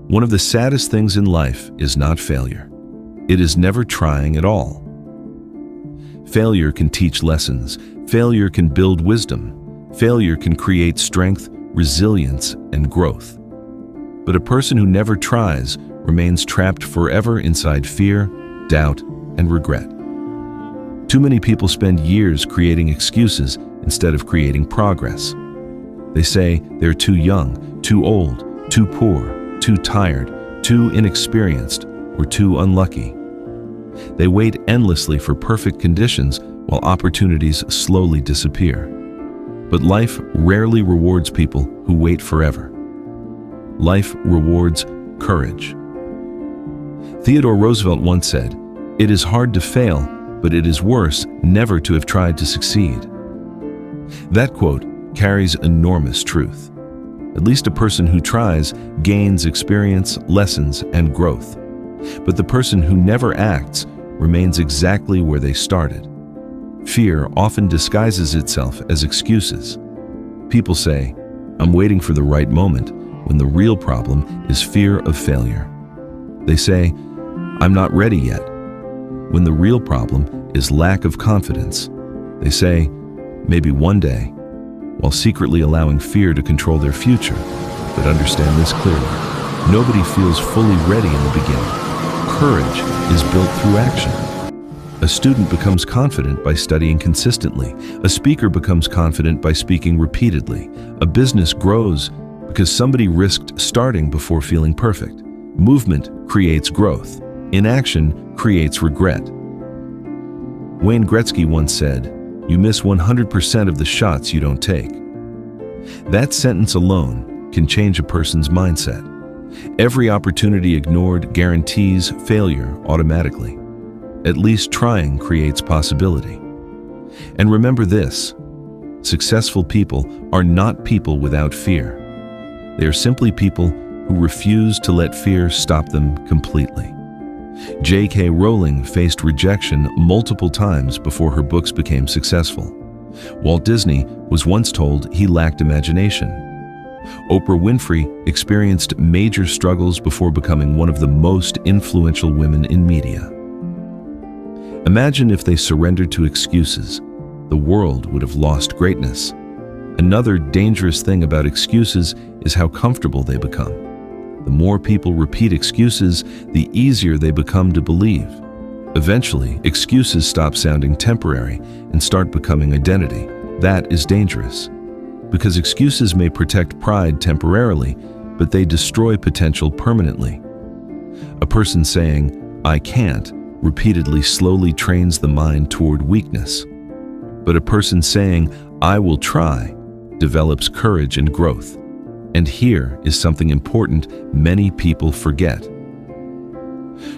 One of the saddest things in life is not failure. It is never trying at all. Failure can teach lessons. Failure can build wisdom. Failure can create strength, resilience, and growth. But a person who never tries remains trapped forever inside fear, doubt, and regret. Too many people spend years creating excuses instead of creating progress. They say they're too young, too old, too poor, too tired, too inexperienced, or too unlucky. They wait endlessly for perfect conditions while opportunities slowly disappear. But life rarely rewards people who wait forever. Life rewards courage. Theodore Roosevelt once said, "It is hard to fail, but it is worse never to have tried to succeed." That quote carries enormous truth. At least a person who tries gains experience, lessons, and growth. But the person who never acts remains exactly where they started. Fear often disguises itself as excuses. People say, "I'm waiting for the right moment," when the real problem is fear of failure. They say, "I'm not ready yet," when the real problem is lack of confidence. They say, "Maybe one day," while secretly allowing fear to control their future. But understand this clearly. Nobody feels fully ready in the beginning. Courage is built through action. A student becomes confident by studying consistently. A speaker becomes confident by speaking repeatedly. A business grows because somebody risked starting before feeling perfect. Movement creates growth. Inaction creates regret. Wayne Gretzky once said, "You miss 100% of the shots you don't take." That sentence alone can change a person's mindset. Every opportunity ignored guarantees failure automatically. At least trying creates possibility. And remember this, successful people are not people without fear. They are simply people who refuse to let fear stop them completely. J.K. Rowling faced rejection multiple times before her books became successful. Walt Disney was once told he lacked imagination. Oprah Winfrey experienced major struggles before becoming one of the most influential women in media. Imagine if they surrendered to excuses. The world would have lost greatness. Another dangerous thing about excuses is how comfortable they become. The more people repeat excuses, the easier they become to believe. Eventually, excuses stop sounding temporary and start becoming identity. That is dangerous. Because excuses may protect pride temporarily, but they destroy potential permanently. A person saying, "I can't," repeatedly slowly trains the mind toward weakness. But a person saying, "I will try," develops courage and growth. And here is something important many people forget.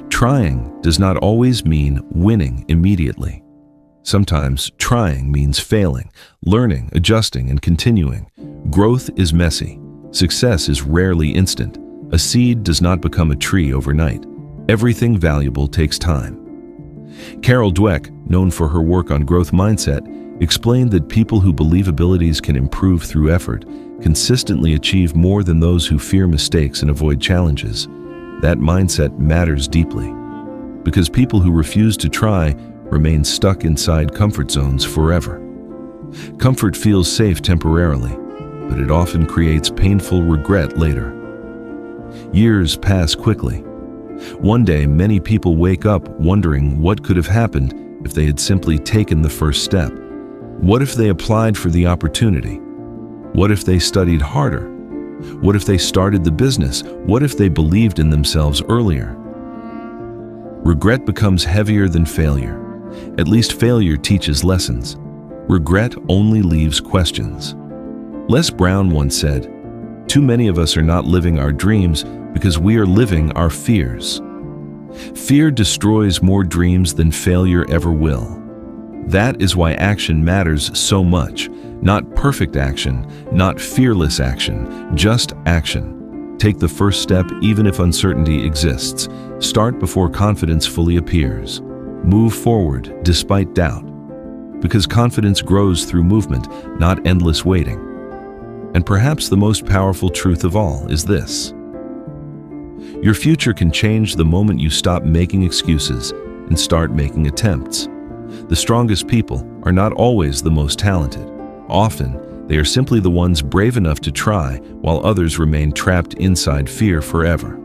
Trying does not always mean winning immediately. Sometimes trying means failing, learning, adjusting, and continuing. Growth is messy. Success is rarely instant. A seed does not become a tree overnight. Everything valuable takes time. Carol Dweck, known for her work on growth mindset, explained that people who believe abilities can improve through effort consistently achieve more than those who fear mistakes and avoid challenges. That mindset matters deeply, because people who refuse to try remain stuck inside comfort zones forever. Comfort feels safe temporarily, but it often creates painful regret later. Years pass quickly. One day, many people wake up wondering what could have happened if they had simply taken the first step. What if they applied for the opportunity? What if they studied harder? What if they started the business? What if they believed in themselves earlier? Regret becomes heavier than failure. At least failure teaches lessons. Regret only leaves questions. Les Brown once said, "Too many of us are not living our dreams because we are living our fears." Fear destroys more dreams than failure ever will. That is why action matters so much. Not perfect action, not fearless action, just action. Take the first step even if uncertainty exists. Start before confidence fully appears. Move forward despite doubt. Because confidence grows through movement, not endless waiting. And perhaps the most powerful truth of all is this: Your future can change the moment you stop making excuses and start making attempts. The strongest people are not always the most talented. Often, they are simply the ones brave enough to try while others remain trapped inside fear forever.